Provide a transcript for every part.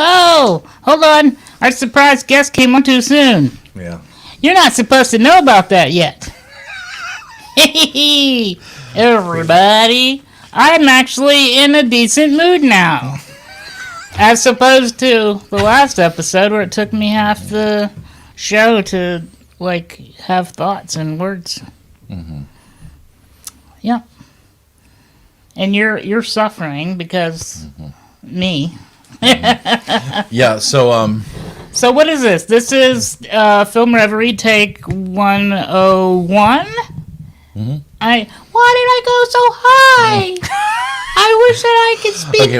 Oh, hold on. Our surprise guest came on too soon. Yeah. You're not supposed to know about that yet. Hey, everybody. I'm actually in a decent mood now. As opposed to the last episode where it took me half the show to, have thoughts and words. Mm-hmm. Yeah. And you're suffering because me. Yeah, so So what is this? This is Film Reverie take 101? Mm-hmm. Why did I go so high? I wish that I could speak. okay,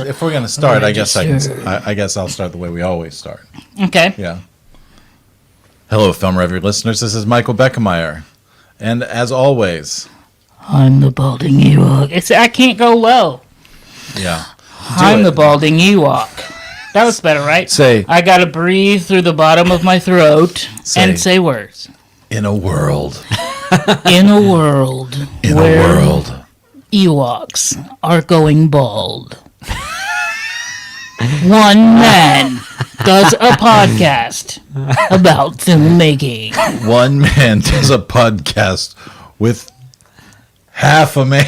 if we're gonna start, I guess I'll start the way we always start. Okay. Yeah. Hello, Film Reverie listeners. This is Michael Beckemeyer, and as always, I'm the balding Ewok. I can't go low. Yeah. I'm the balding Ewok. That was better, right? Say. I gotta breathe through the bottom of my throat and say words. In a world. In a world. In where a world. Ewoks are going bald. One man does a podcast about filmmaking. One man does a podcast with half a man.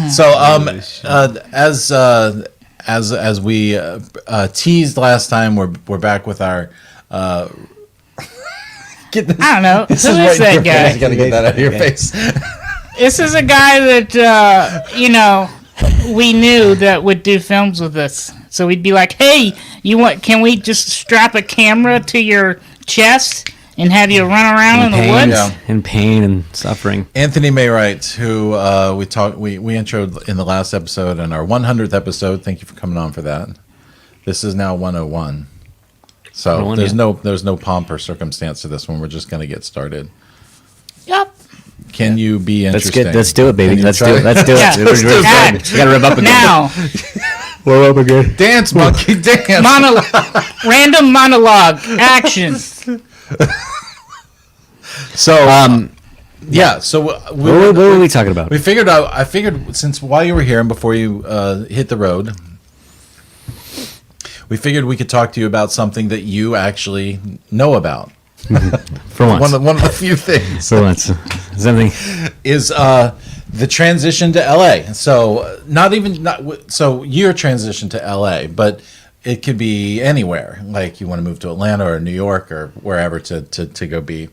So, as we teased last time, we're back with our. I don't know. Who is that guy? You gotta get that out of your face. This is a guy that we knew that would do films with us. So we'd be like, "Hey, can we just strap a camera to your chest and have you run around in the woods?" Yeah. In pain and suffering. Anthony Maywright, who we introed in the last episode and our 100th episode. Thank you for coming on for that. This is now 101. So there's no pomp or circumstance to this one. We're just going to get started. Yep. Can you be interesting? Let's do it, baby. Let's do it. Yeah. We gotta rub up again. Now, We're up again. Dance, monkey, dance. random monologue, action. So, yeah. So What were we talking about? I figured since while you were here and before you hit the road, we figured we could talk to you about something that you actually know about. For once. One of the few things. For once. Something. Is the transition to LA. So so your transition to LA, but it could be anywhere. Like you want to move to Atlanta or New York or wherever to go be.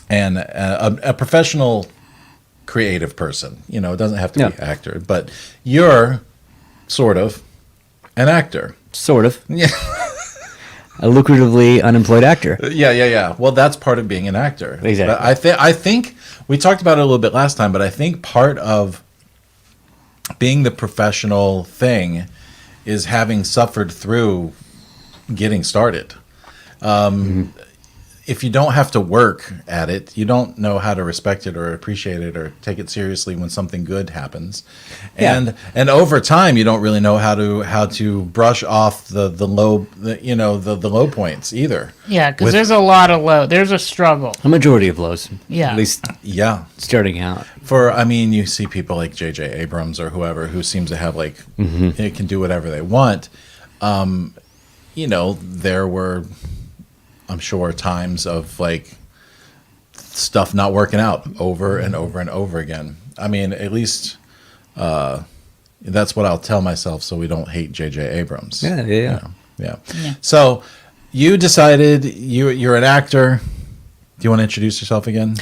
And a professional creative person, it doesn't have to be actor, but you're sort of an actor. Sort of. Yeah. A lucratively unemployed actor. Yeah. Well, that's part of being an actor. Exactly. But I think we talked about it a little bit last time, but I think part of being the professional thing is having suffered through getting started. If you don't have to work at it, you don't know how to respect it or appreciate it or take it seriously when something good happens. And over time, you don't really know how to brush off the low points either. Yeah, because there's a lot of low. There's a struggle. A majority of lows. Yeah. At least starting out. You see people like J.J. Abrams or whoever who seems to have they can do whatever they want. There were, I'm sure, times of stuff not working out over and over and over again. I mean, at least that's what I'll tell myself so we don't hate J.J. Abrams. Yeah. So you decided you're an actor. Do you want to introduce yourself again?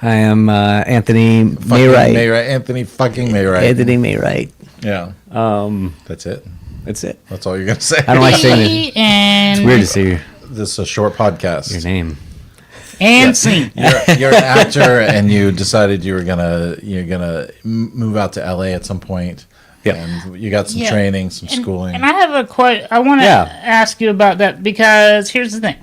I am Anthony Maywright. Anthony fucking Maywright. Anthony Maywright. Yeah. That's it. That's all you're going to say. I don't like saying it. And It's weird to see This is a short podcast. your name. and scene. You're an actor, and you decided you're gonna move out to LA at some point. Yeah. And you got some training, some schooling. And I have I want to ask you about that because here's the thing.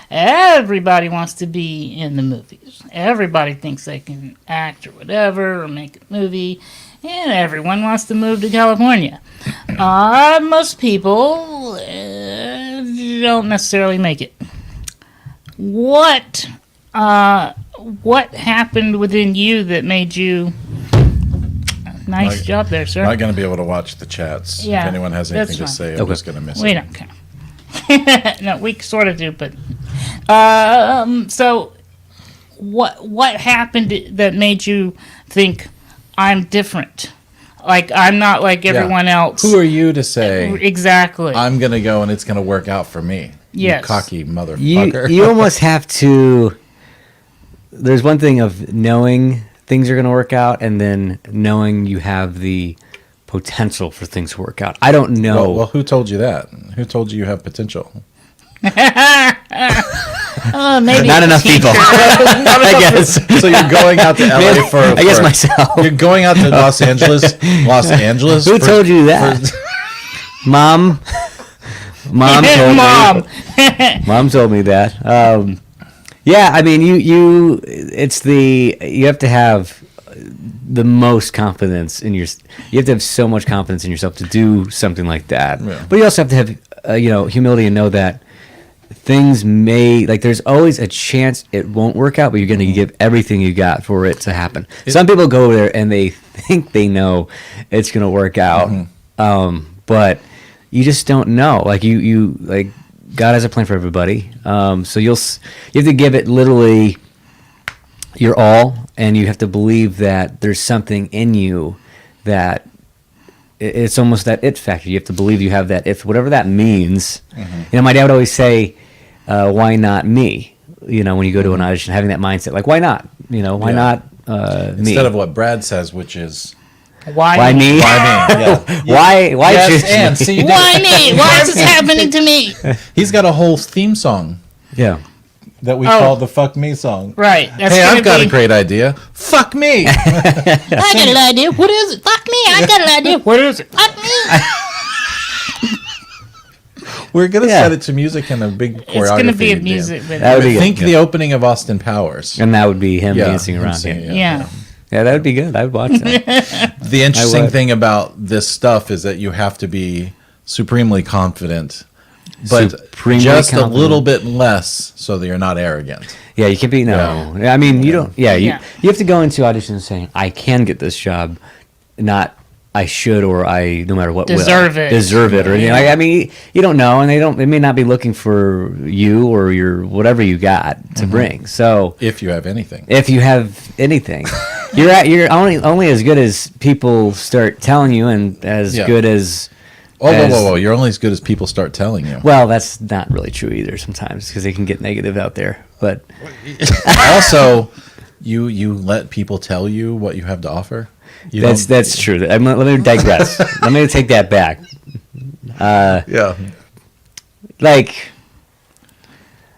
Everybody wants to be in the movies. Everybody thinks they can act or whatever or make a movie. And everyone wants to move to California. Most people don't necessarily make it. What happened within you that made you Nice job there, sir. Not going to be able to watch the chats. Yeah, if anyone has anything to that's say, fine. I'm just going to miss We it. don't care. No, we sort of do, but so what happened that made you think I'm different? Like I'm not like everyone else. Who are you to say Exactly. I'm going to go and it's going to work out for me? Yes. You cocky motherfucker. You almost have to. There's one thing of knowing things are going to work out, and then knowing you have the potential for things to work out. I don't know. Well, who told you that? Who told you have potential? Oh, maybe Not a enough teacher. people. I guess. So you're going out to LA for? I guess myself. You're going out to Los Angeles. Los Angeles. Who told you that? Mom. Mom told Mom. me. Mom told me that. Yeah, I mean, you have to have the most confidence in your. You have to have so much confidence in yourself to do something like that. Yeah. But you also have to have humility and know that things there's always a chance it won't work out, but you're going to give everything you got for it to happen. Some people go there and they think they know it's going to work out, but you just don't know. Like you God has a plan for everybody. So you have to give it literally your all, and you have to believe that there's something in you that it's almost that it factor. You have to believe you have that if whatever that means. My dad would always say, "Why not me?" When you go to an audition, having that mindset, like, "Why not?" Why not me? Instead of what Brad says, which is Why me? why me? Yeah. Why Yes, choose and me? see, you did Why it. me? Why is this happening to me? He's got a whole theme song Yeah. that we call the "Fuck Me" song. Right. That's Hey, gonna I've got be, a great idea. Fuck me. I got an idea. What is it? Fuck me. I got an idea. What is it? Fuck me. We're gonna Yeah. set it to music and a big choreography. It's gonna be a and music dance. video. That would be Think good. the opening of Austin Powers. And that would be him Yeah, dancing him around singing, here. Yeah. Yeah, that would be good. I would watch that. The interesting would. thing about this stuff is that you have to be supremely confident, but Supremely just confident. a little bit less so that you're not arrogant. Yeah, you can be I mean, you don't. Yeah, Yeah. you have to go into auditions saying, "I can get this job," not "I should" or "I no matter what Deserve will. it. Deserve it," or anything. Like, I mean, you don't know, and they may not be looking for you or your whatever you got to bring. So If you have anything. if you have anything, you're only as good as people start telling you, and as Yeah. good as. Oh, as- whoa. You're only as good as people start telling you. Well, that's not really true either sometimes because they can get negative out there. But Also, you let people tell you what you have to offer. You don't- that's true. Let me digress. Let me take that back. yeah. Like,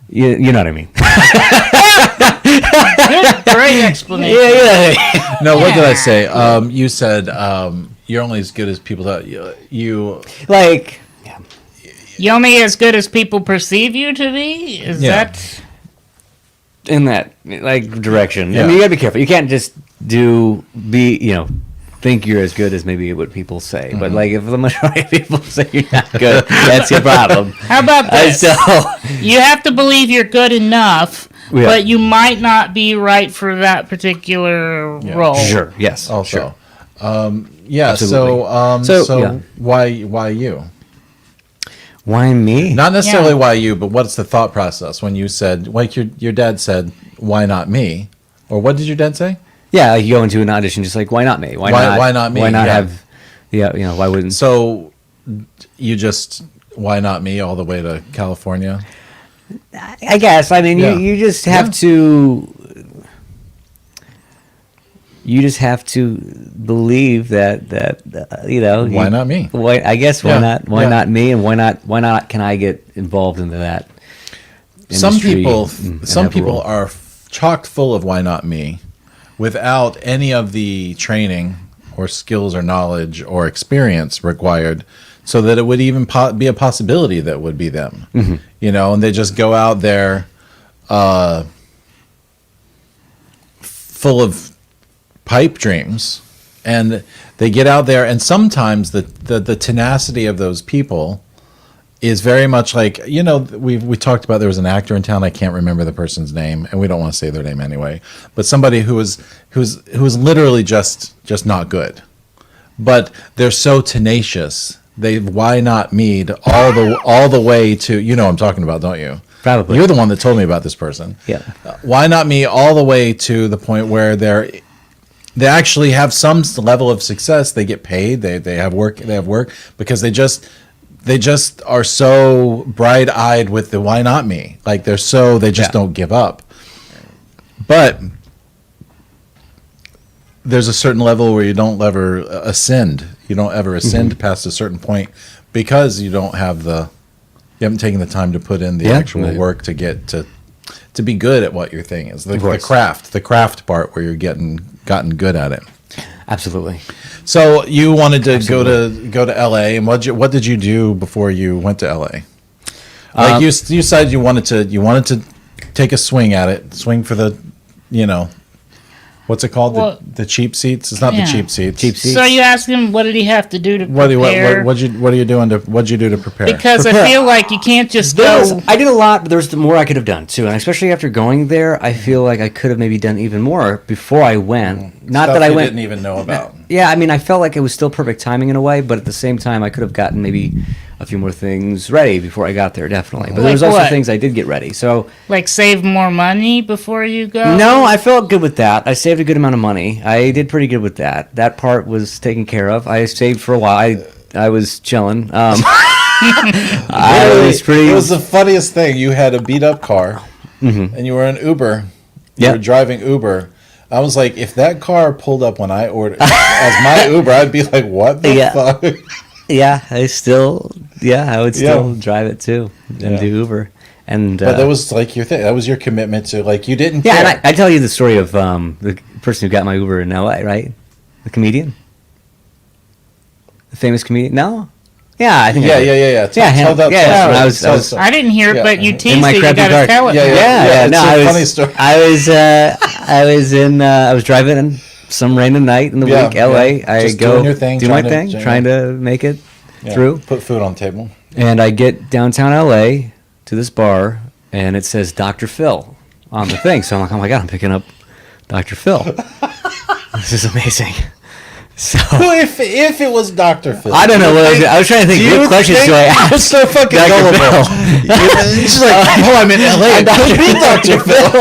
you know what I mean? Great explanation. yeah. No, what did I say? You said you're only as good as people tell you. Like, You only as good as people perceive you to be? Is Yeah. that... in that direction. Yeah. I mean, you gotta be careful. You can't just think you're as good as maybe what people say. But like, if the majority of people say you're not good, that's your problem. How about this? So, You have to believe you're good enough, Yeah. but you might not be right for that particular role. sure, yes, Also, sure. yeah. Absolutely. So, So, yeah. why you? Why me? Not necessarily Yeah. why you, but what's the thought process when you said, like your dad said, why not me? Or what did your dad say? Yeah, like you go into an audition just like, why not me? Why not me? Why not Yeah. have? Yeah, why wouldn't? So you just why not me all the way to California? I guess. I mean, Yeah. you just have Yeah. to. You just have to believe that Why not me? Why I guess why Yeah. not why Yeah. not me and why not can I get involved into that? Some industry people and some have a people role? are chock full of why not me without any of the training or skills or knowledge or experience required so that it would even be a possibility that would be them. And they just go out there full of pipe dreams, and they get out there, and sometimes the tenacity of those people is very much like, we talked about, there was an actor in town, I can't remember the person's name, and we don't want to say their name anyway, but somebody who was literally just not good. but they're so tenacious. Why not mead all the way to, you know what I'm talking about, don't you? Probably. You're the one that told me about this person. Yeah. Why not me all the way to the point where they actually have some level of success. They get paid. They have work. They have work because they just are so bright-eyed with the why not me. Like they just don't give up. But there's a certain level where you don't ever ascend. You don't ever ascend past a certain point because you haven't taken the time to put in the actual work to get to be good at what your thing is. The craft part where you're gotten good at it. Absolutely. So you wanted to go to LA, and what did you do before you went to LA? Like you decided you wanted to take a swing at it, swing for the, what's it called? Well, the cheap seats? It's not the cheap seats. Cheap seats. So you asked him, what did he have to do to prepare? What'd you do to prepare? Because I feel like you can't just go. I did a lot, but there's more I could have done too, and especially after going there, I feel like I could have maybe done even more before I went. Not Stuff that I you went. Didn't even know about. Yeah, I mean, I felt like it was still perfect timing in a way, but at the same time, I could have gotten maybe a few more things ready before I got there, definitely. But there was also things I did get ready. So, like save more money before you go? No, I felt good with that. I saved a good amount of money. I did pretty good with that. That part was taken care of. I saved for a while. I was chilling. It was the funniest thing. You had a beat up car, and you were in Uber. You were driving Uber. I was like, if that car pulled up when I ordered as my Uber, I'd be like, what the fuck? Yeah, I would still drive it too and do Uber. And but that was like your thing. That was your commitment to like you didn't. Yeah, care. and I tell you the story of the person who got my Uber in L.A. Right, the comedian, the famous comedian. No, yeah, I think. Yeah. Tell that. I didn't hear it, but you teased it. You gotta tell it. Yeah. No, funny story. I was driving some random night in the week, L.A. I Just go doing your thing, do my thing, trying to make it through. Put food on the table. And I get downtown L.A. to this bar, and it says Dr. Phil on the thing. So I'm like, oh my God, I'm picking up Dr. Phil. This is amazing. So if it was Dr. Phil, I don't know. I was trying to think. What questions do I ask? I'm so fucking gullible. She's like, oh, I'm in LA. It could be Dr. Phil.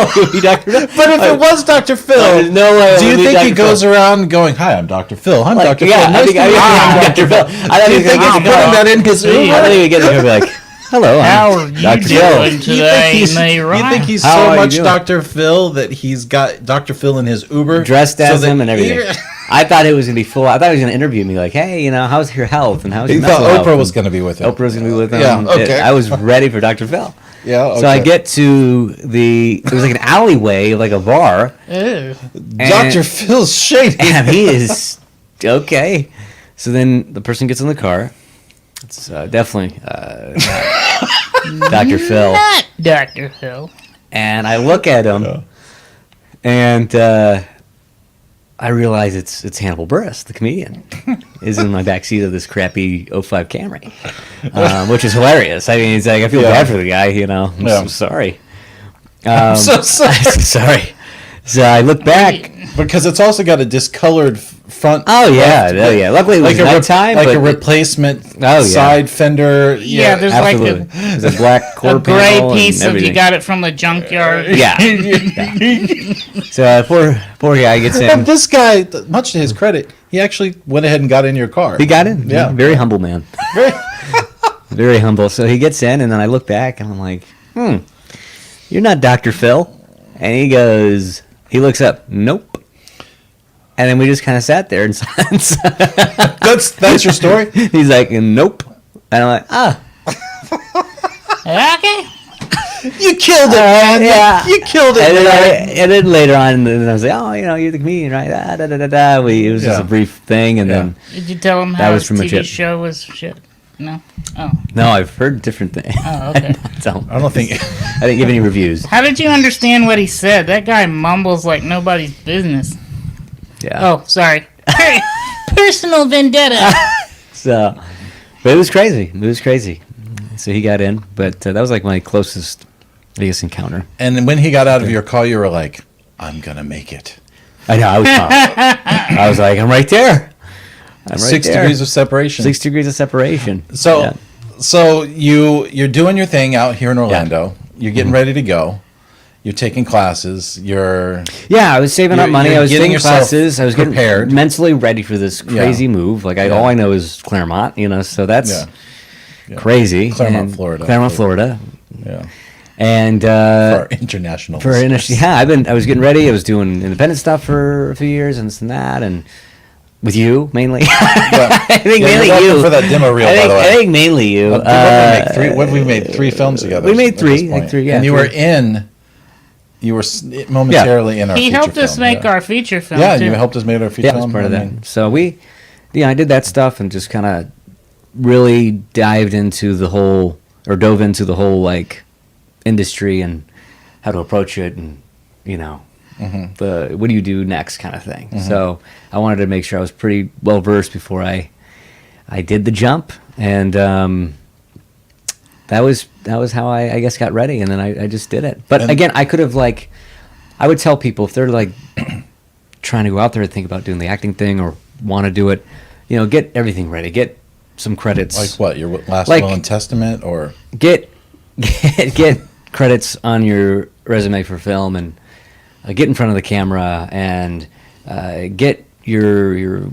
But if it was Dr. Phil, there's no way. Do you think he goes around going, "Hi, I'm Dr. Phil. I'm Dr. Phil. Yeah, Nice to meet you. I'm Dr. Phil. I don't think he's putting that in because I don't think he gets it. He'll be like, hello, How are you Dr. doing Phil. today, You Maywright? think he's How so are you much doing? Dr. Phil that he's got Dr. Phil in his Uber Dressed as him and everything. Even- I thought it was going to be full. I thought he was going to interview me like, hey, how's your health and how's He your thought mental health? Oprah was going to be with him. Oprah was going to be with him. Yeah, okay. I was ready for Dr. Phil. Yeah, okay. So I get to it was like an alleyway, like a bar. Ew. Dr. Phil's shady. And he is okay. So then the person gets in the car. It's definitely Dr. Phil. Not Dr. Phil. And I look at him, and I realize it's Hannibal Buress, the comedian, is in my backseat of this crappy '05 Camry, which is hilarious. I mean, it's like I feel bad for the guy. I'm so sorry. I'm so sorry. Sorry. So I look back. Because it's also got a discolored front. Oh yeah. Luckily it was nighttime, like but a replacement yeah. side fender. Yeah, there's absolutely. like There's a black a quarter gray panel piece and of you everything. got it from the junkyard. Yeah. So poor guy gets And in. this guy, much to his credit, he actually went ahead and got in your car. He got in. Yeah. Very humble man. Very humble. So he gets in, and then I look back, and I'm like, you're not Dr. Phil. And he looks up, nope. And then we just kind of sat there in silence. That's your story? He's like, nope. And I'm like, Okay. You killed it, man. yeah. You killed it, And then later on, I was like, oh, you're the comedian, right? It was just a brief thing, and then Did you tell him That how was his pretty much TV it. show was shit? No? Oh. no, I've heard different things. Oh, okay. So, I don't think. I didn't give any reviews. How did you understand what he said? That guy mumbles like nobody's business. Yeah. Oh, sorry. Personal vendetta. So, but it was crazy. So he got in, but that was like my closest, I guess, encounter. And when he got out of your car, you were like, I'm going to make it. I know, I was pumped. I was like, I'm right there. I'm right 6 there. degrees of separation. 6 degrees of separation. So, Yeah. so you're doing your thing out here in Orlando. You're getting ready to go. You're taking classes. Yeah, I was saving up You're- money. you're I was getting taking yourself classes. I was getting prepared. mentally ready for this crazy move. Like all I know is Claremont, so that's crazy. Claremont, And Florida. Claremont, Florida. Yeah. And For our international. I was getting ready. I was doing independent stuff for a few years and this and that, and with you mainly. I think mainly you're welcome you for that demo reel, by the way. I think mainly you. What have we made? 3 films together. We made at this 3, point. like 3, yeah. And you 3. were in. You were momentarily in our. He feature helped us film, make our feature film. Yeah, too. you helped us make our feature Yeah, I was film. part of I that. mean, So I did that stuff and just kind of really dove into the whole like industry and how to approach it and the what do you do next kind of thing. So I wanted to make sure I was pretty well versed before I did the jump, and that was how I guess got ready, and then I just did it. But again, I could have I would tell people if they're like trying to go out there and think about doing the acting thing or want to do it, get everything ready, get some credits. like what? Your last Like- will and testament, or Get credits on your resume for film, and get in front of the camera, and get your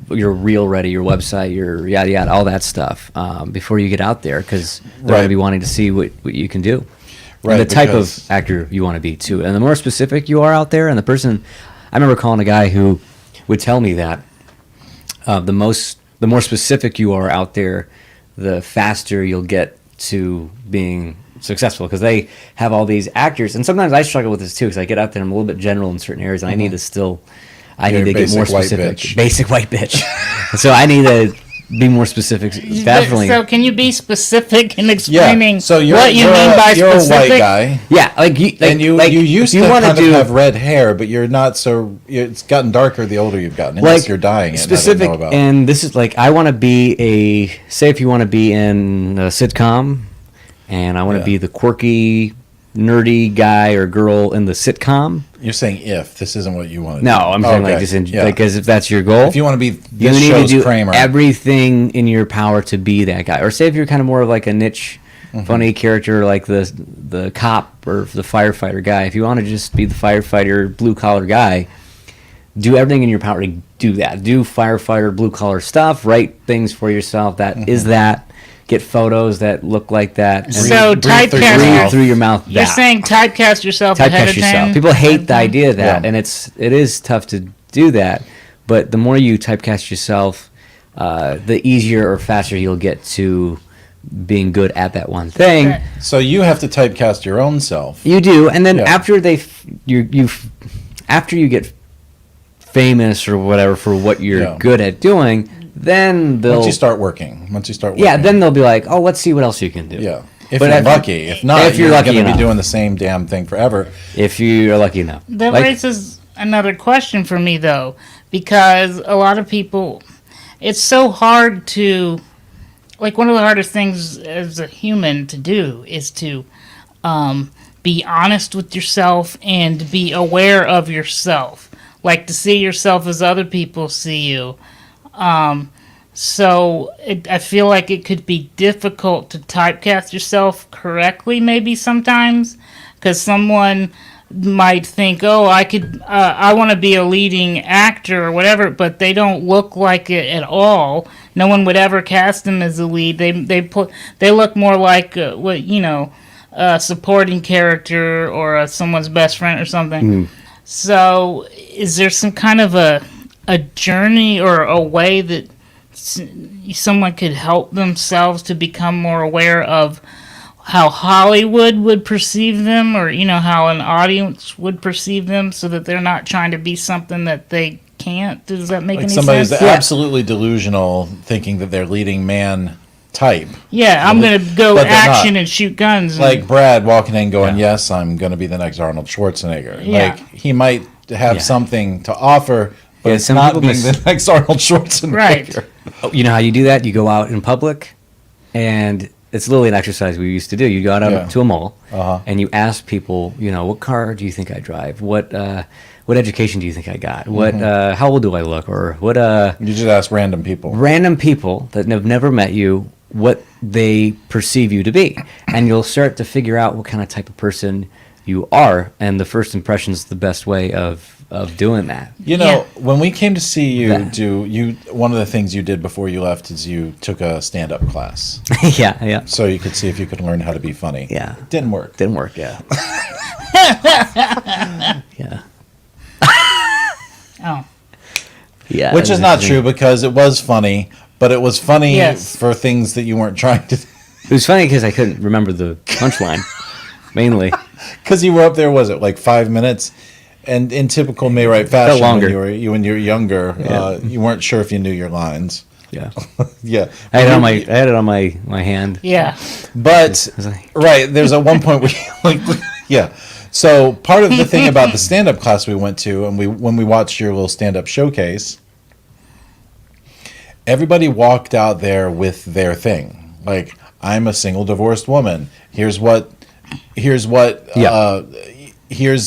reel ready, your website, your yada yada, all that stuff before you get out there, because they're going to be wanting to see what you can do, Right, and the type because- of actor you want to be too. And the more specific you are out there, and the person, I remember calling a guy who would tell me that the more specific you are out there, the faster you'll get to being successful, because they have all these actors, and sometimes I struggle with this too, because I get out there and I'm a little bit general in certain areas, and I need to You're a get more basic white specific. bitch. Basic white bitch. So I need to be more specific. Definitely. So can you be specific in explaining So you're, what you you're mean a, by you're specific? a white guy. Yeah, like you used if to wanna kind of have red hair, but you're not so. It's gotten darker the older you've gotten, unless you're dyeing it. Specific, I don't know about. and this is like I want to be say if you want to be in a sitcom, and I want to be the quirky, nerdy guy or girl in the sitcom. You're saying if this isn't what you want to do. No, I'm saying like Okay. just Yeah. because if that's your goal, If you want to be you this need to show's do Kramer, everything in your power to be that guy. Or say if you're kind of more of like a niche, funny character, like the cop or the firefighter guy. If you want to just be the firefighter, blue collar guy, do everything in your power to do that. Do firefighter, blue collar stuff. Write things for yourself that is that. Get photos that look like that. And So breathe through your typecast. mouth. breathe through your mouth. You're that. saying typecast yourself ahead Typecast of yourself. time? People hate the idea of that, Yeah. and it is tough to do that. But the more you typecast yourself, the easier or faster you'll get to being good at that one thing. Okay. so you have to typecast your own self. You do, and then Yeah. after after you get famous or whatever for what you're Yeah. good at doing, then they'll Once you start working. yeah, then they'll be like, oh, let's see what else you can do. yeah. If But you're if- lucky, if not, if you're lucky going to enough. be doing the same damn thing forever. If you're lucky enough. That Like- raises another question for me, though, because a lot of people, it's so hard to, like, one of the hardest things as a human to do is to be honest with yourself and be aware of yourself, like to see yourself as other people see you. I feel like it could be difficult to typecast yourself correctly, maybe sometimes, because someone might think, "Oh, I want to be a leading actor or whatever," but they don't look like it at all. No one would ever cast them as a lead. They look more like a supporting character or someone's best friend or something. So, is there some kind of a journey or a way that someone could help themselves to become more aware of how Hollywood would perceive them, or how an audience would perceive them, so that they're not trying to be something that they can't? Does that make Like any somebody's sense? absolutely delusional, thinking that they're leading man type. Yeah, I'm gonna go But they're action not. and shoot guns. Like Brad walking in going, yes, I'm going to be the next Arnold Schwarzenegger. Yeah. Like, he might have something to offer, but Yeah, it's some not people being the next Arnold Schwarzenegger. Right. You know how you do that? You go out in public, and it's literally an exercise we used to do. You go out to a mall Uh-huh. and you ask people, what car do you think I drive? What education do you think I got? What how old do I look? Or what You just ask random people. random people that have never met you what they perceive you to be, and you'll start to figure out what kind of type of person you are, and the first impression is the best way of doing that. When we came to see you That. one of the things you did before you left is you took a stand-up class. Yeah. So you could see if you could learn how to be funny. Yeah. Didn't work. Didn't work, yeah. Yeah. Oh. Yeah. Which is not true because it was funny, but it was funny for things that you weren't trying to. It was funny because I couldn't remember the punchline, mainly. Because you were up there, was it like 5 minutes? And in typical Maywright fashion, longer. when you were younger, you weren't sure if you knew your lines. Yeah. Yeah, I had it on my hand. Yeah. but right there's at one point where yeah. So part of the thing about the stand-up class we went to, and when we watched your little stand-up showcase, everybody walked out there with their thing. Like, I'm a single divorced woman. Here's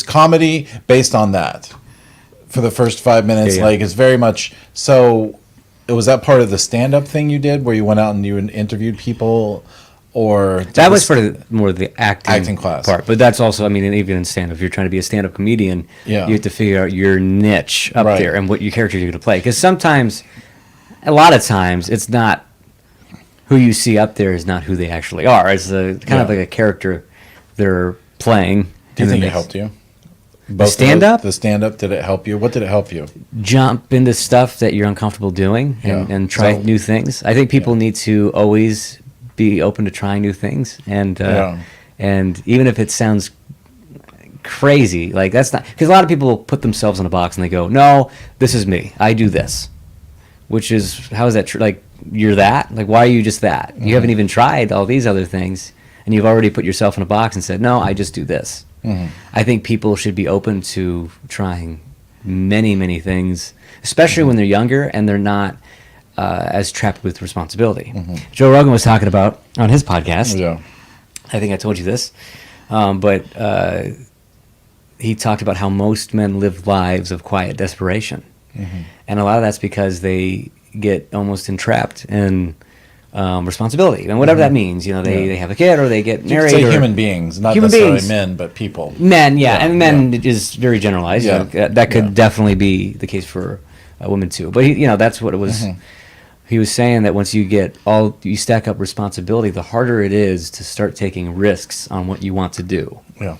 comedy based on that. For the first 5 minutes, Yeah. like, it's very much so. Was that part of the stand-up thing you did, where you went out and you interviewed people, or That was part of more of the acting class part, but that's also, I mean, even in stand-up, if you're trying to be a stand-up comedian, Yeah. you have to figure out your niche up Right. there and what your character you're going to play. Because sometimes, a lot of times, it's not who you see up there is not who they actually are. It's kind of like a character they're playing. Do you think it helped you? Both stand-up? The stand-up, did it help you? What did it help you? Jump into stuff that you're uncomfortable doing and try So- new things. I think people need to always be open to trying new things, and even if it sounds crazy, like, that's not, because a lot of people put themselves in a box and they go, no, this is me, I do this, which is, how is that true? Like, you're that? Like, why are you just that? You haven't even tried all these other things, and you've already put yourself in a box and said, no, I just do this. I think people should be open to trying many, many things, especially when they're younger and they're not as trapped with responsibility. Joe Rogan was talking about on his podcast. Yeah. I think I told you this, but he talked about how most men live lives of quiet desperation, and a lot of that's because they get almost entrapped in responsibility, and whatever that means. They have a kid or they get You could married. say or human beings, not human necessarily beings. men, but people. Men, and men is very generalized. Yeah. That could definitely be the case for women too. But that's what it was. He was saying that once you stack up responsibility, the harder it is to start taking risks on what you want to do. Yeah.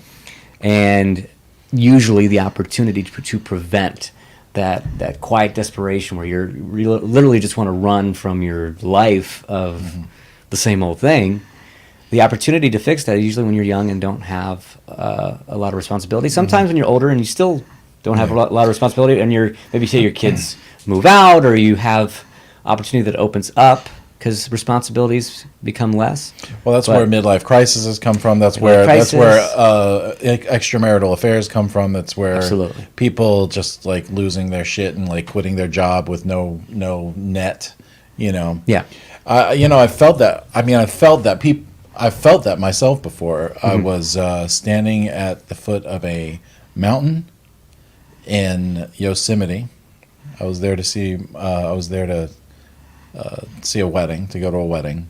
And usually the opportunity to prevent that quiet desperation where you literally just want to run from your life of the same old thing. The opportunity to fix that is usually when you're young and don't have a lot of responsibility. Sometimes when you're older and you still don't have a lot of responsibility, and maybe say your kids move out, or you have opportunity that opens up because responsibilities become less. Well, that's where midlife crises come from. That's where extramarital affairs come from. That's where Absolutely. people just like losing their shit and like quitting their job with no net. Yeah. I felt that. I mean, I felt that myself before. I was standing at the foot of a mountain in Yosemite. I was there to see. See a wedding, to go to a wedding.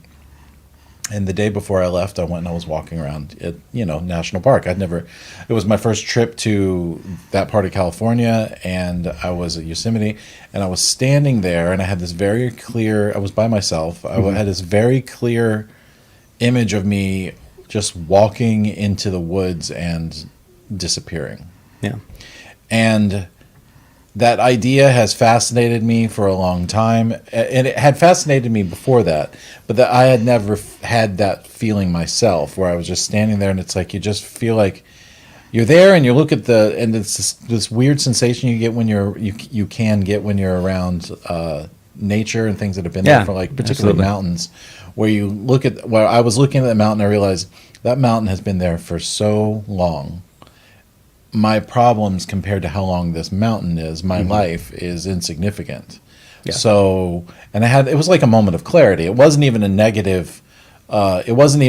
And the day before I left, I went and I was walking around at, National Park. it was my first trip to that part of California, and I was at Yosemite, and I was standing there, and I had this very clear, I was by myself, I had this very clear image of me just walking into the woods and disappearing. Yeah. And that idea has fascinated me for a long time, and it had fascinated me before that, but that I had never had that feeling myself, where I was just standing there, and it's like you just feel like you're there, and you look at and it's this weird sensation you get when you can get when you're around nature and things that have been there for, like, particularly absolutely. mountains, where you look at where I was looking at the mountain, I realized that mountain has been there for so long. My problems compared to how long this mountain is, my life is insignificant. Yeah. So, and it was like a moment of clarity. It wasn't even a negative it wasn't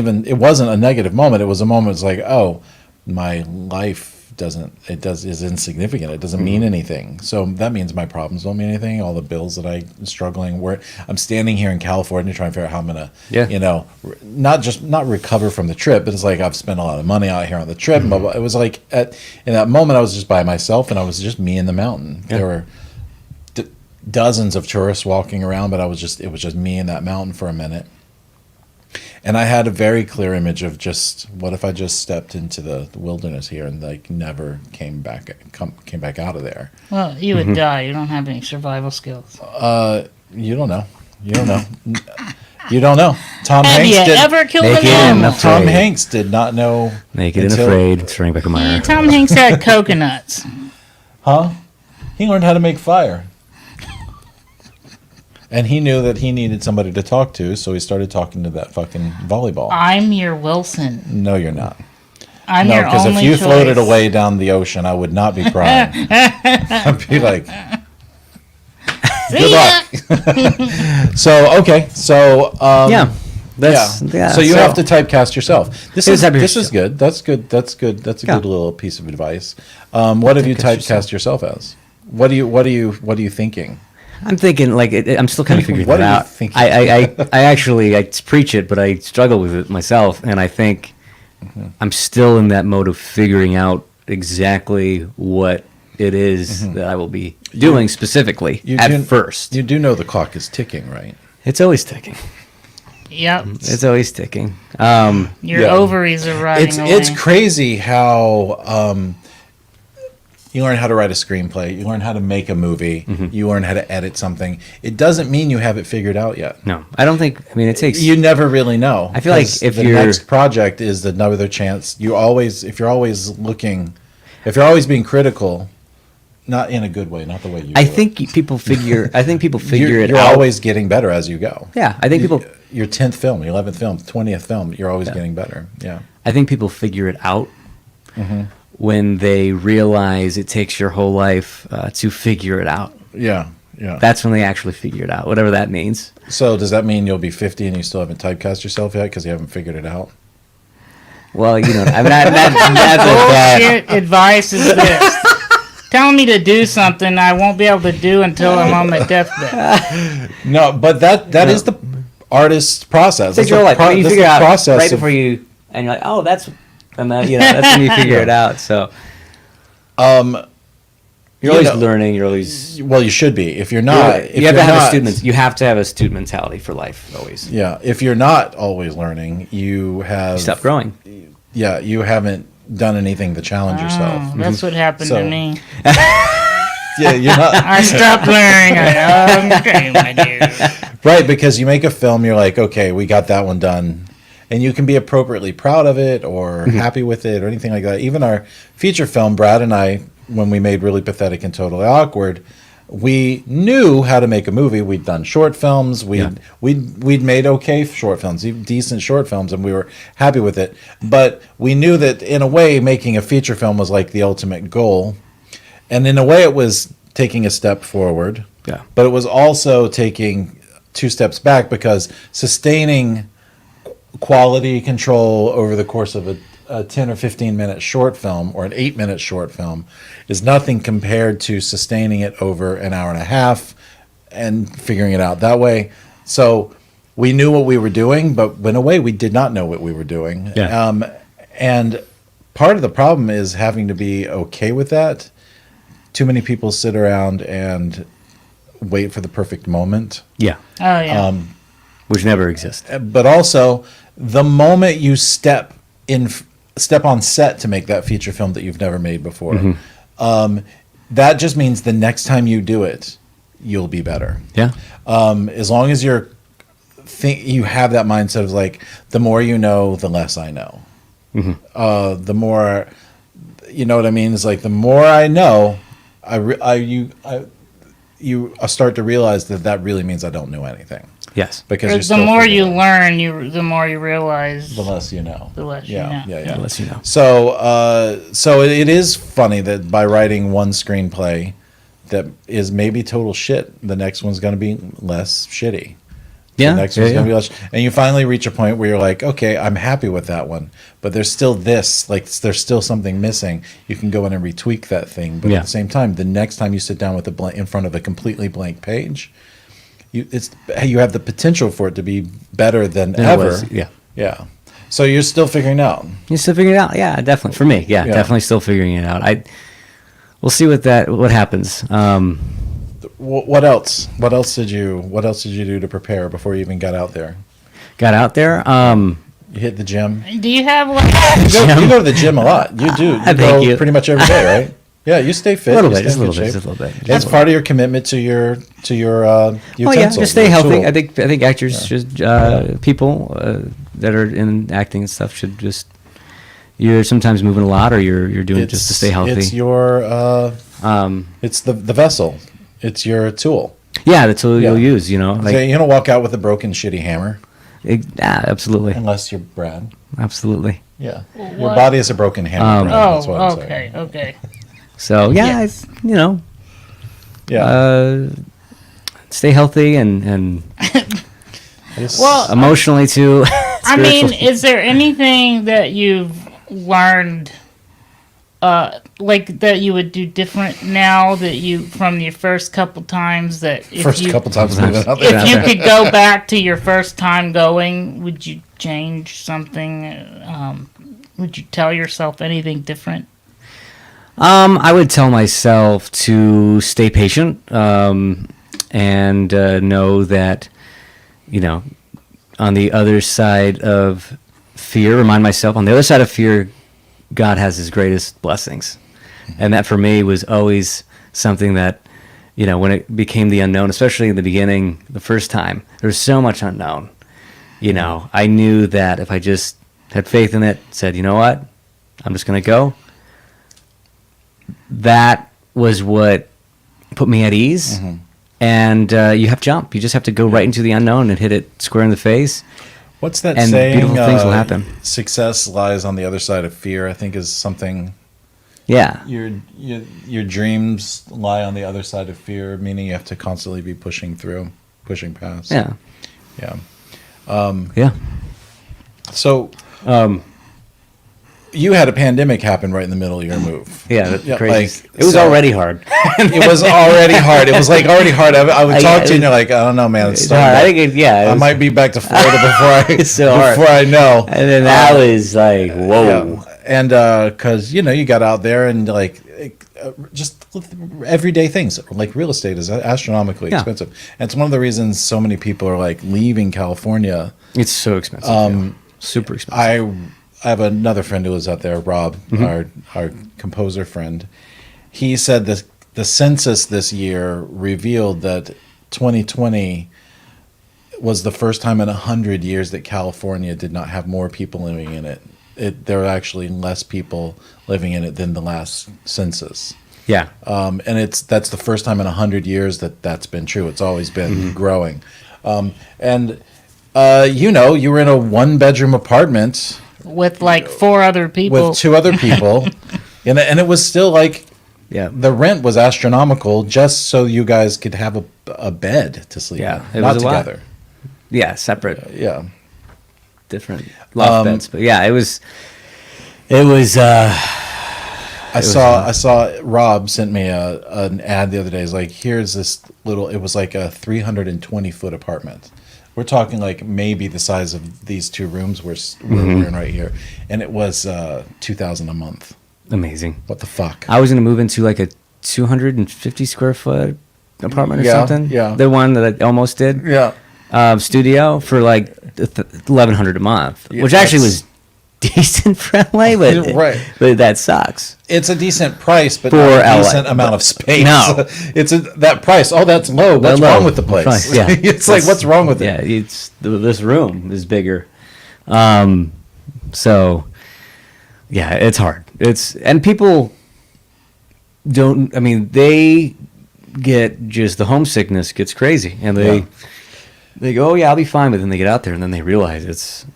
a negative moment. It was a moment. It's like, oh, my life is insignificant. It doesn't mean anything. So that means my problems don't mean anything. All the bills that I'm struggling with. I'm standing here in California trying to figure out how I'm gonna, not recover from the trip, but it's like I've spent a lot of money out here on the trip. Blah, blah. It was like in that moment I was just by myself and I was just me in the mountain. There were dozens of tourists walking around, but it was just me in that mountain for a minute. And I had a very clear image of just what if I just stepped into the wilderness here and like never came back out of there. Well, you would die. You don't have any survival skills. You don't know. You don't know. You don't know. Tom Have Hanks you did. ever killed an Naked animal? and Tom Afraid. Hanks did not know. Naked and until- Afraid, starring Rebecca Meyer. Tom Hanks had coconuts. Huh? He learned how to make fire. And he knew that he needed somebody to talk to, so he started talking to that fucking volleyball. I'm your Wilson. No, you're not. I'm No, your because only if you choice. floated away down the ocean, I would not be crying. I'd be like, See ya. so okay, so Yeah. That's, So you have to typecast yourself. This is Typecast good. That's good. That's good. That's a Yeah. good little piece of advice. What have you typecast yourself as? What are you thinking? I'm thinking like I'm still kind of figuring What that are you out. thinking? I actually preach it, but I struggle with it myself, and I think I'm still in that mode of figuring out exactly what it is that I will be doing specifically first. You do know the clock is ticking, right? It's always ticking. Yep. It's always ticking. Your ovaries are riding away. It's crazy how you learn how to write a screenplay, you learn how to make a movie, you learn how to edit something. It doesn't mean you have it figured out yet. No, I don't think. I mean, it takes. You never really know. I feel like 'Cause if the you're- next project is another chance. If you're always being critical, not in a good way, not the way you. I do it. think people figure. I think people figure it You're out. always getting better as you go. Yeah, I think people. Your 10th film, your 11th film, 20th film, you're always getting better. Yeah. I think people figure it out when they realize it takes your whole life to figure it out. Yeah. Yeah. That's when they actually figure it out, whatever that means. So does that mean you'll be 50 and you still haven't typecast yourself yet because you haven't figured it out? Well, I mean, that's a bad. Bullshit advice is this. Telling me to do something I won't be able to do until I'm on my deathbed. No, but that is the artist's process. It's your life. When you that's figure the out process right of- before you, and you're like, oh, that's, and then, that's when you figure it out. So you're always learning. You're always. Well, you should be. If you're not, You have to have a student. You have to have a student mentality for life. Always. Yeah, if you're not always learning, you have Stop growing. Yeah, you haven't done anything to challenge yourself. Oh, that's what happened So- to me. Yeah, you're not I stopped learning. Okay, my dude. right because you make a film. You're like, okay, we got that one done, and you can be appropriately proud of it or happy with it or anything like that. Even our feature film, Brad and I, when we made Really Pathetic and Totally Awkward, we knew how to make a movie. We'd done short films. We'd made okay short films, even decent short films, and we were happy with it. But we knew that in a way, making a feature film was like the ultimate goal, and in a way, it was taking a step forward. Yeah. But it was also taking 2 steps back because sustaining quality control over the course of a 10 or 15 minute short film or an 8-minute short film is nothing compared to sustaining it over an hour and a half and figuring it out that way. So we knew what we were doing, but in a way we did not know what we were doing. Yeah. And part of the problem is having to be okay with that. Too many people sit around and wait for the perfect moment. Yeah. Oh, yeah. Which never exists. But also, the moment you step on set to make that feature film that you've never made before, that just means the next time you do it, you'll be better. Yeah. As long as you have that mindset of like, the more you know, the less I know. The more, you know what I mean? It's like the more I know, you start to realize that really means I don't know anything. Yes. Because the more you learn, the more you realize. the less you know. The less you know. Yeah. Unless you know. So it is funny that by writing one screenplay that is maybe total shit, the next one's going to be less shitty. Yeah, the next one's yeah, gonna be less, and you finally reach a point where you're like, okay, I'm happy with that one, but there's still this, like there's still something missing. You can go in and retweak that thing, but Yeah. at the same time, the next time you sit down with a blank in front of a completely blank page, you have the potential for it to be better than Than it ever. was, yeah. Yeah. So you're still figuring it out. You're still figuring it out. Yeah, definitely. For me, yeah, Yeah. definitely still figuring it out. We'll see what happens. What else? What else did you do to prepare before you even got out there? Got out there. You hit the gym. Do you have like? You go to the gym a lot. You do. You Thank go you. pretty much every day, right? Yeah, you stay fit. A little you bit, stay just a in little good bit, shape. just a little bit. That's part of your commitment to your Oh yeah, utensils, just stay your healthy. tool. I think actors should people that are in acting and stuff should just you're sometimes moving a lot or you're doing it just to stay healthy. It's your it's the vessel. It's your tool. Yeah, the tool you'll Yeah. use. You know, So like you're gonna walk out with a broken, shitty hammer, yeah, absolutely, unless you're Brad. absolutely. Yeah, your What? body is a broken hammer. Brad, Oh, that's what I'm saying. okay. So yeah, Yeah. it's, you know, Yeah. stay healthy and Well, emotionally too. I mean, spiritually. is there anything that you've learned, like that you would do different now that you from your first couple times that if First you couple times moving out there. if you could go back to your first time going, would you change something? Would you tell yourself anything different? I would tell myself to stay patient and know that, you know, on the other side of fear, remind myself on the other side of fear, God has his greatest blessings. And that for me was always something that, you know, when it became the unknown, especially in the beginning, the first time, there was so much unknown. You know, I knew that if I just had faith in it, said, you know what, I'm just going to go. That was what put me at ease. Mm-hmm. And you have to jump. You just have to go right into the unknown and hit it square in the face. What's that And saying? beautiful things will happen. Success lies on the other side of fear. I think is something. Yeah. Your dreams lie on the other side of fear, meaning you have to constantly be pushing past. Yeah. Yeah. Yeah. So you had a pandemic happen right in the middle of your move. Yeah. That's Yeah, crazy. like, It was so- already hard. It was already hard. It was like already hard. I would talk to you and you're like, I don't know, man. It's It's starting hard. I to- think it I was, might be back to Florida before It's so hard. I know. And then that was like, whoa. Yeah. And because you got out there and like just everyday things like real estate is astronomically Yeah. expensive, and it's one of the reasons so many people are like leaving California. It's so expensive. yeah. Super expensive. I have another friend who was out there, Rob, our composer friend. He said that the census this year revealed that 2020 was the first time in 100 years that California did not have more people living in it. There were actually less people living in it than the last census. Yeah. And that's the first time in 100 years that's been true. It's always been growing. And you were in a 1-bedroom apartment With like 4 other people. with 2 other people, and it was still like Yeah. the rent was astronomical just so you guys could have a bed to sleep Yeah, in, it not was a lot. together. Yeah. Separate, Yeah. different loft beds. But yeah, it was. I saw Rob sent me an ad the other day. It's like, here's this little. It was like a 320-foot apartment. We're talking like maybe the size of these 2 rooms we're in right here, and it was $2,000 a month. Amazing. What the fuck? I was gonna move into like a 250 square foot apartment or Yeah, something. yeah. The one that I almost did. Yeah. Studio for like $1,100 a month, Yeah, which actually that's- was decent for LA, but Right. but that sucks. It's a decent price, but For not a LA, decent amount of space. No. It's that price. Oh, that's low. What's Low wrong with the place? price, yeah. It's like, what's wrong with it? Yeah, this room is bigger. So yeah, it's hard. And people don't. I mean, they get just the homesickness gets crazy, and they go, oh yeah, I'll be fine, but then they get out there and then they realize